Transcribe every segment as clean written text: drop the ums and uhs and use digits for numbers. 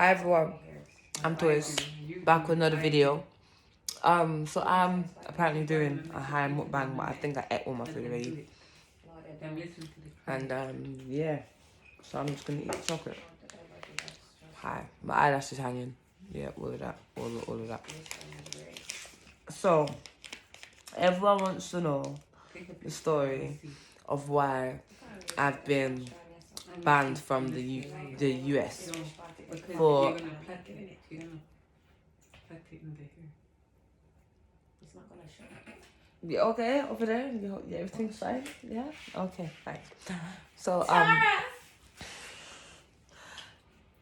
Hi everyone, I'm Toys, back with another video. So I'm apparently doing a high mukbang, but I think I ate all my food already. And yeah, so I'm just gonna eat chocolate. Hi, my eyelash is hanging. Yeah, all of that, all of that. So everyone wants to know the story of why I've been banned from the US for. Yeah, okay, over there. Yeah, everything's fine. Yeah. Okay, thanks. So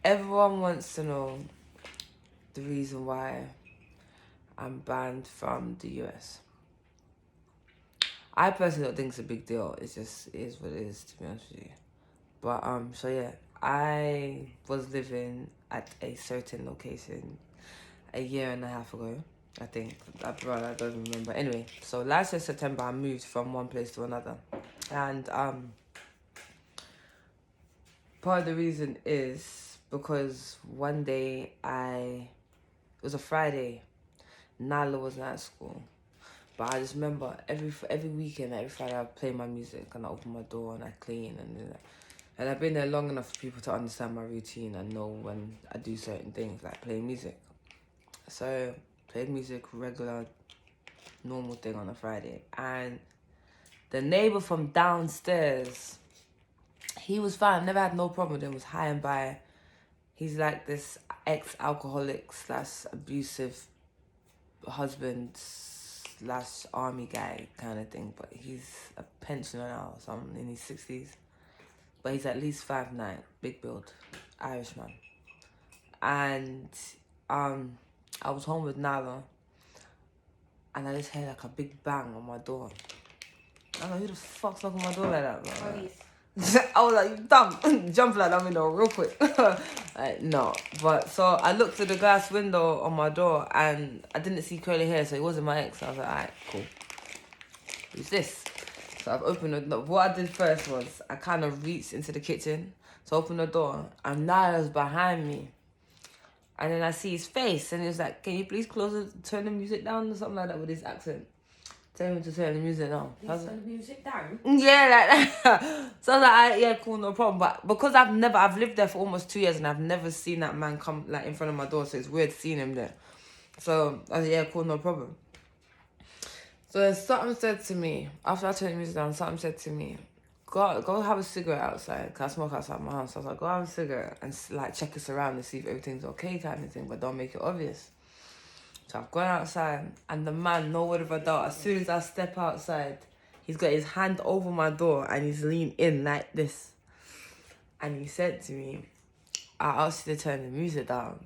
everyone wants to know the reason why I'm banned from the US. I personally don't think it's a big deal. It's just it is what it is, to be honest with you. But so yeah, I was living at a certain location a year and a half ago. I think I don't even remember. Anyway, so last year September I moved from one place to another, and part of the reason is because one day it was a Friday, Nala wasn't at school, but I just remember every weekend, every Friday I play my music and I open my door and I clean and I've been there long enough for people to understand my routine and know when I do certain things like playing music. So played music, regular, normal thing on a Friday, and the neighbor from downstairs, he was fine, never had no problem with him, was high and by. He's like this ex-alcoholic / abusive husband / army guy kind of thing, but he's a pensioner now, so I'm in his 60s. But he's at least 5'9", big build, Irishman. And I was home with Nala, and I just heard like a big bang on my door. I don't know who the fuck's knocking my door like that, bro. I was like, you dumb, jump like that window real quick. Like, no, but so I looked through the glass window on my door and I didn't see curly hair, so it wasn't my ex. I was like, alright, cool. Who's this? So I've opened the door. What I did first was I kind of reached into the kitchen to open the door, and Niall's behind me. And then I see his face, and he was like, "Can you please turn the music down," or something like that with his accent. Tell him to turn the music down. Turn the music down? Yeah, like that. So I was like, yeah, cool, no problem. But because I've lived there for almost 2 years and I've never seen that man come like in front of my door, so it's weird seeing him there. So I was like, yeah, cool, no problem. So something said to me, after I turned the music down, something said to me, go have a cigarette outside, because I smoke outside my house. So I was like, go have a cigarette and like check us around and see if everything's okay kind of thing, but don't make it obvious. So I've gone outside, and the man, no word of a doubt, as soon as I step outside, he's got his hand over my door and he's leaned in like this. And he said to me, I asked you to turn the music down.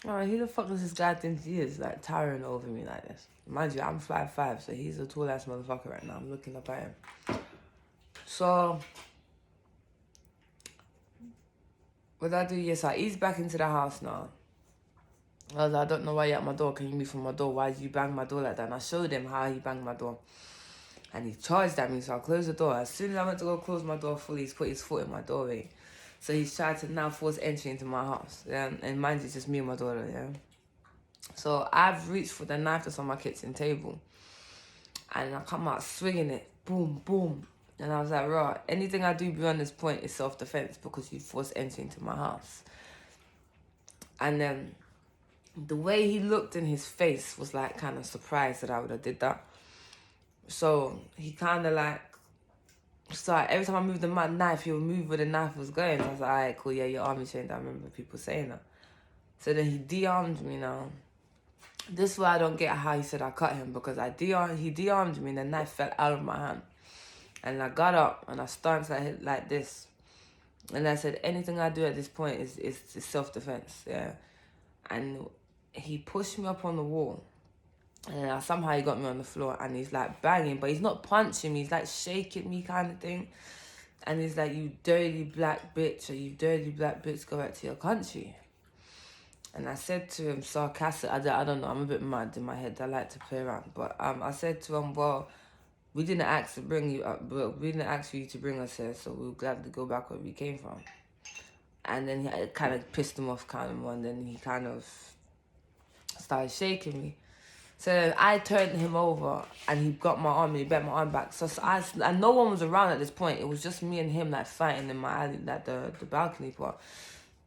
Alright, who the fuck does this guy think he is? Like, towering over me like this. Mind you, I'm 5'5", so he's a tall-ass motherfucker right now. I'm looking up at him. So, what I do, yes, I ease back into the house now. I was like, I don't know why you're at my door. Can you move from my door? Why did you bang my door like that? And I showed him how he banged my door. And he charged at me, so I closed the door. As soon as I went to go close my door fully, he's put his foot in my doorway. So he's tried to now force entry into my house. Yeah? And mind you, it's just me and my daughter, yeah? So I've reached for the knife that's on my kitchen table. And I come out swinging it. Boom, boom. And I was like, right, anything I do beyond this point is self-defense because you forced entry into my house. And then the way he looked in his face was like kind of surprised that I would have did that. So he kind of like started, every time I moved the knife, he would move where the knife was going. So I was like, alright, cool, yeah, your army trained. I remember people saying that. So then he de-armed me now. This is why I don't get how he said I cut him, because he de-armed me and the knife fell out of my hand. And I got up and I stanced like this. And I said, anything I do at this point is self-defense, yeah. And he pushed me up on the wall. And somehow he got me on the floor and he's like banging, but he's not punching me. He's like shaking me kind of thing. And he's like, you dirty black bitch, or you dirty black bitch, go back to your country. And I said to him, sarcastic, I don't know, I'm a bit mad in my head. I like to play around. But I said to him, well, we didn't ask to bring you up, but we didn't ask for you to bring us here, so we'll gladly go back where we came from. And then it kind of pissed him off kind of, and then he kind of started shaking me. So then I turned him over and he got my arm and he bent my arm back. So and no one was around at this point. It was just me and him like fighting in my alley, like the balcony part.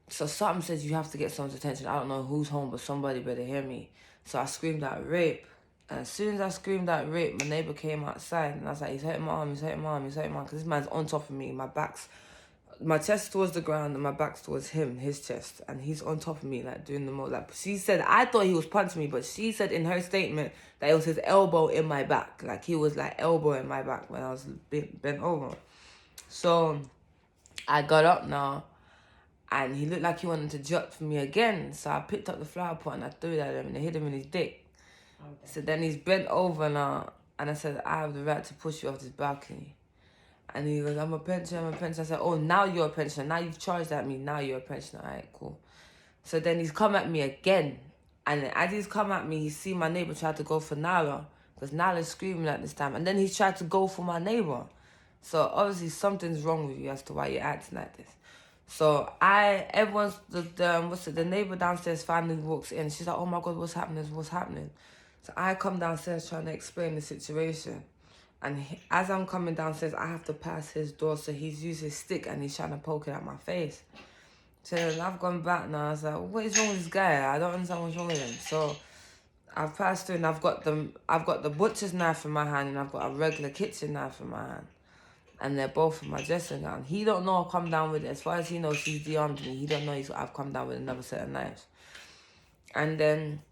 So something says you have to get someone's attention. I don't know who's home, but somebody better hear me. So I screamed out rape. And as soon as I screamed out rape, my neighbor came outside and I was like, he's hurting my arm, he's hurting my arm, he's hurting my arm. Because this man's on top of me. My chest towards the ground and my back's towards him, his chest. And he's on top of me, like, doing the most. Like, she said, I thought he was punching me, but she said in her statement that it was his elbow in my back. Like, he was, like, elbowing my back when I was bent over. So, I got up now, and he looked like he wanted to jump for me again. So, I picked up the flower pot and I threw it at him and I hit him in his dick. Okay. So, then he's bent over now, and I said, I have the right to push you off this balcony. And he goes, I'm a pensioner. I said, oh, now you're a pensioner. Now you've charged at me. Now you're a pensioner. All right, cool. So then he's come at me again. And as he's come at me, he's seen my neighbor try to go for Nala. Because Nala's screaming at this time. And then he's tried to go for my neighbor. So obviously something's wrong with you as to why you're acting like this. So the neighbor downstairs finally walks in. She's like, oh my God, what's happening? What's happening? So I come downstairs trying to explain the situation. And as I'm coming downstairs, I have to pass his door. So he's used his stick and he's trying to poke it at my face. So then I've gone back now. I was like, what is wrong with this guy? I don't understand what's wrong with him. So I've passed through and I've got the butcher's knife in my hand and I've got a regular kitchen knife in my hand. And they're both in my dressing gown. He don't know I've come down with it. As far as he knows, he's de-armed me. He don't know I've come down with another set of knives. And then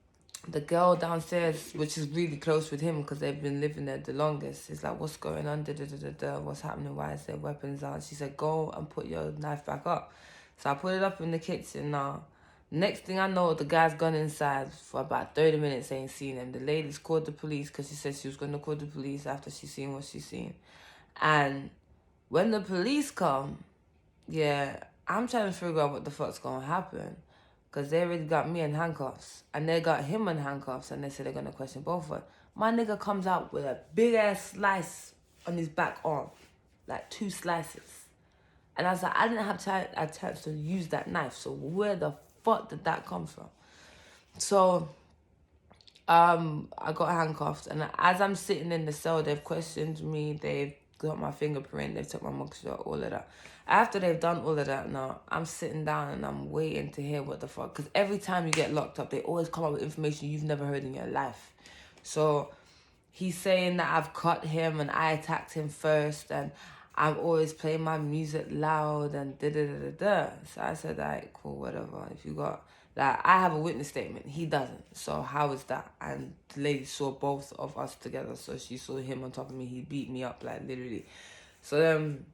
the girl downstairs, which is really close with him because they've been living there the longest, is like, what's going on? What's happening? Why is there weapons out? She said, go and put your knife back up. So I put it up in the kitchen now. Next thing I know, the guy's gone inside for about 30 minutes, ain't seen him. The lady's called the police because she said she was going to call the police after she's seen what she's seen. And when the police come, yeah, I'm trying to figure out what the fuck's going to happen. Because they already got me in handcuffs. And they got him in handcuffs. And they said they're going to question both of us. My nigga comes out with a big-ass slice on his back arm. Like 2 slices. And I was like, I didn't have a chance to use that knife. So where the fuck did that come from? So I got handcuffed. And as I'm sitting in the cell, they've questioned me. They've got my fingerprint. They've took my mugshot, all of that. After they've done all of that now, I'm sitting down and I'm waiting to hear what the fuck. Because every time you get locked up, they always come up with information you've never heard in your life. So he's saying that I've cut him and I attacked him first. And I'm always playing my music loud and da-da-da-da-da. So I said, like, cool, whatever. If you got... Like, I have a witness statement. He doesn't. So how is that? And the lady saw both of us together. So she saw him on top of me. He beat me up, like, literally. So then...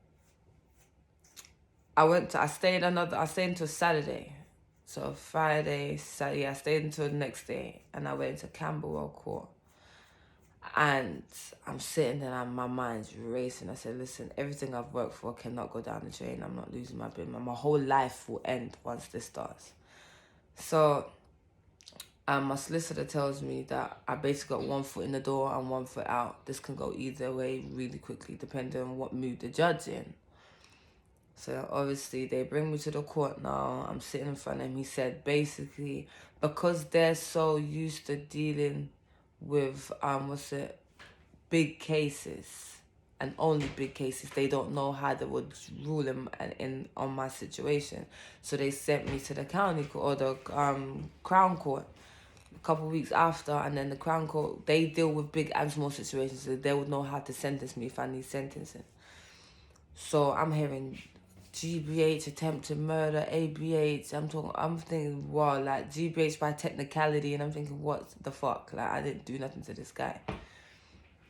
I stayed until Saturday. So Friday, Saturday, I stayed until the next day. And I went into Camberwell Court. And I'm sitting there and my mind's racing. I said, listen, everything I've worked for cannot go down the drain. I'm not losing my bin. My whole life will end once this starts. So my solicitor tells me that I basically got 1 foot in the door and 1 foot out. This can go either way really quickly, depending on what mood the judge's in. So obviously they bring me to the court now. I'm sitting in front of him. He said basically because they're so used to dealing with big cases and only big cases, they don't know how they would rule on my situation. So they sent me to the county court or the Crown Court a couple of weeks after, and then the Crown Court, they deal with big and small situations, so they would know how to sentence me if I need sentencing. So I'm hearing GBH, attempted murder, ABH. I'm thinking, wow, like GBH by technicality, and I'm thinking, what the fuck? Like, I didn't do nothing to this guy.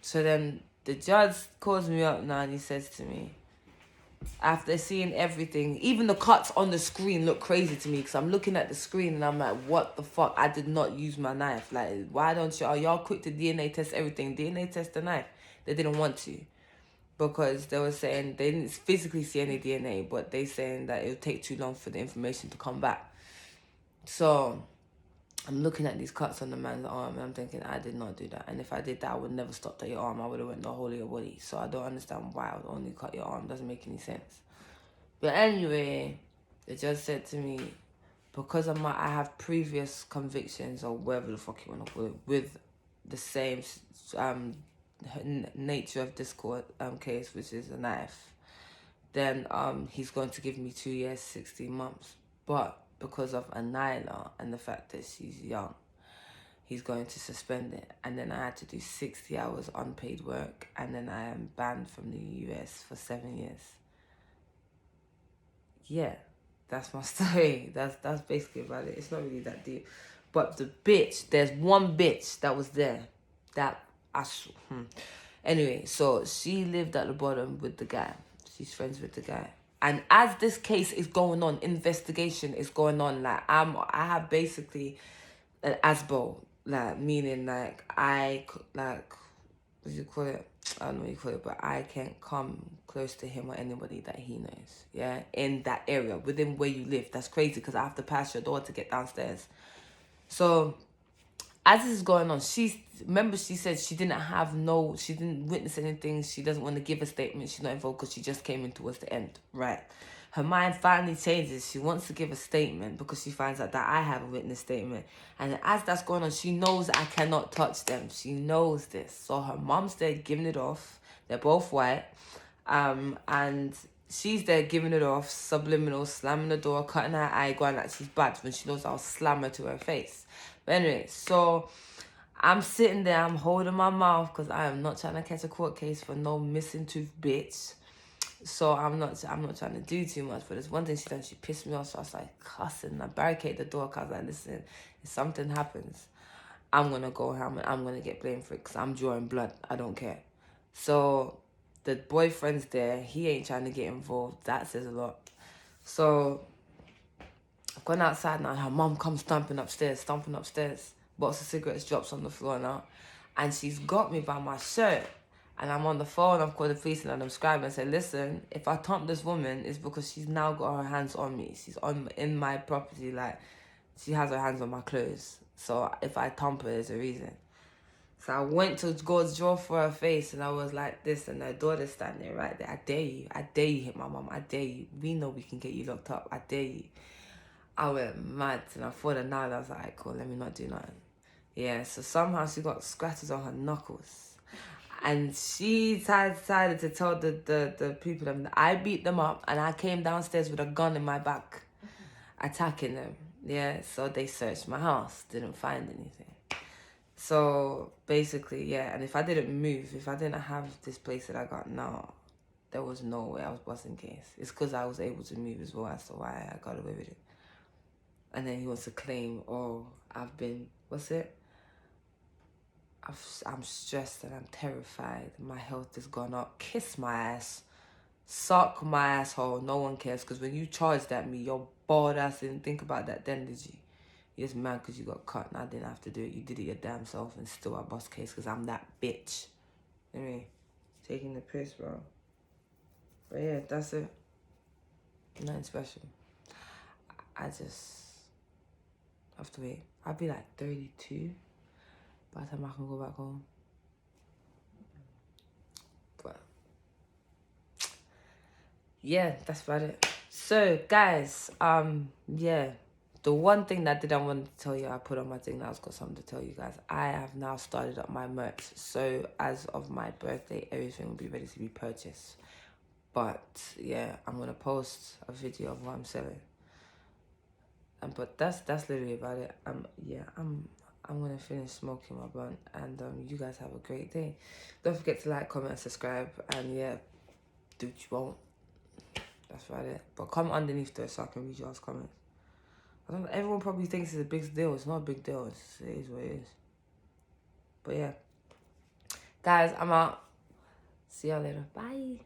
So then the judge calls me up now and he says to me, after seeing everything, even the cuts on the screen look crazy to me because I'm looking at the screen and I'm like, what the fuck? I did not use my knife. Like, why don't y'all quick to DNA test everything? DNA test the knife. They didn't want to. Because they were saying they didn't physically see any DNA, but they saying that it would take too long for the information to come back. So I'm looking at these cuts on the man's arm and I'm thinking, I did not do that. And if I did that, I would never stop at your arm. I would have went the whole of your body. So I don't understand why I would only cut your arm. Doesn't make any sense. But anyway, The judge said to me, because I have previous convictions or whatever the fuck you want to call it, with the same nature of this court case, which is a knife, then he's going to give me 2 years, 16 months. But because of Anila and the fact that she's young, he's going to suspend it. And then I had to do 60 hours unpaid work, and then I am banned from the US for 7 years. Yeah, that's my story. That's basically about it. It's not really that deep. But the bitch, there's one bitch that was there that Anyway, so she lived at the bottom with the guy. She's friends with the guy. And as this case is going on, investigation is going on, like I have basically an ASBO, like meaning like what do you call it? I don't know what you call it, but I can't come close to him or anybody that he knows, yeah, in that area, within where you live. That's crazy, because I have to pass your door to get downstairs. So, as this is going on, she said she didn't witness anything, she doesn't want to give a statement, she's not involved because she just came in towards the end, right? Her mind finally changes. She wants to give a statement because she finds out that I have a witness statement. And as that's going on, she knows I cannot touch them. She knows this. So her mom's there giving it off. They're both white. And she's there giving it off, subliminal, slamming the door, cutting her eye, going like she's bad when she knows I'll slam her to her face. But anyway, so I'm sitting there, I'm holding my mouth because I am not trying to catch a court case for no missing tooth bitch. So I'm not trying to do too much, but there's one thing she done, she pissed me off, so I was like cussing. I barricaded the door because I was like, listen, if something happens, I'm going to go home and I'm going to get blamed for it because I'm drawing blood. I don't care. So the boyfriend's there. He ain't trying to get involved. That says a lot. So I've gone outside now. Her mom comes stomping upstairs. Box of cigarettes drops on the floor now. And she's got me by my shirt. And I'm on the phone, I've called the police and I'm scribing and said, listen, if I thump this woman, it's because she's now got her hands on me. She's in my property, like, she has her hands on my clothes. So if I thump her, there's a reason. So I went to go draw for her face and I was like this, and her daughter's standing right there. I dare you hit my mom, I dare you. We know we can get you locked up, I dare you. I went mad and I thought of now, I was like, cool, let me not do nothing. Yeah, so somehow she got scratches on her knuckles. And she decided to tell the people that I beat them up and I came downstairs with a gun in my back, attacking them. Yeah, so they searched my house, didn't find anything. So basically, yeah, and if I didn't move, if I didn't have this place that I got now, there was no way I was busting case. It's because I was able to move as well, as to why I got away with it. And then he wants to claim, oh, I've been, what's it? I'm stressed and I'm terrified. My health has gone up. Kiss my ass. Suck my asshole. No one cares. Because when you charged at me, your bald ass didn't think about that then, did you? You're just mad because you got cut and I didn't have to do it. You did it your damn self and still I bust case because I'm that bitch. Anyway, taking the piss, bro. But yeah, that's it. Nothing special. I just have to wait. I'll be like 32 by the time I can go back home. But yeah, that's about it. So guys, yeah, the one thing that I didn't want to tell you, I put on my thing, now I've got something to tell you guys. I have now started up my merch. So as of my birthday, everything will be ready to be purchased. But yeah, I'm gonna post a video of what I'm selling. But that's literally about it. I'm gonna finish smoking my blunt, and you guys have a great day. Don't forget to like, comment, and subscribe, and yeah, do what you want. That's about it. But comment underneath though so I can read your comments. I don't know, everyone probably thinks it's a big deal. It's not a big deal. It is what it is. But yeah, guys, I'm out. See y'all later. Bye.